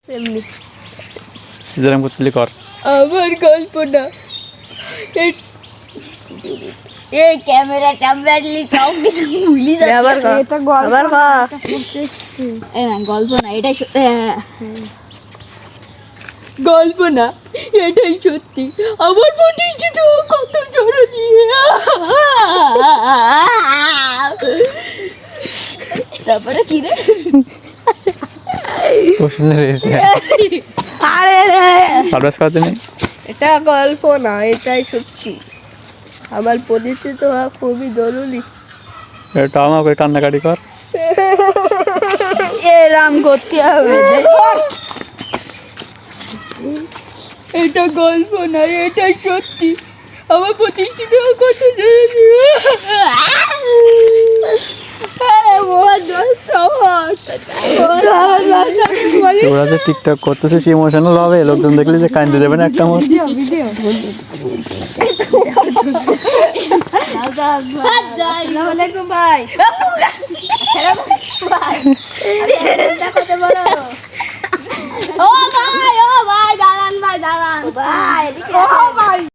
এমনি যেরকম করতে কর। আমার গল্প না এই ক্যামেরা চাপলি সব কিছু ভুলি যাচ্ছে। আবার এটা গল্প আবার না, না গল্প না, এটাই গল্প না, এটাই সত্যি। আমার প্রতিষ্ঠিত কত জরুরি। তারপরে কি রে? খুব সুন্দর হয়েছে। আরে সারপ্রাইজ করতে নেই। এটা গল্প না, এটাই সত্যি। আমার প্রতিষ্ঠিত হওয়া খুবই জরুরি। এটা আমার করে কান্নাকাটি কর। এরাম করতে হবে। এটা গল্প না, এটাই সত্যি। আমার প্রতিষ্ঠিত হওয়া কত জরুরি। তোরা যে টিকটক করতেছিস ইমোশনাল হবে, লোকজন দেখলে যে কান্দে দেবে না একটা মত। আসসালামু ভাই। ও ভাই দাঁড়ান ভাই, দাঁড়ান ভাই, ও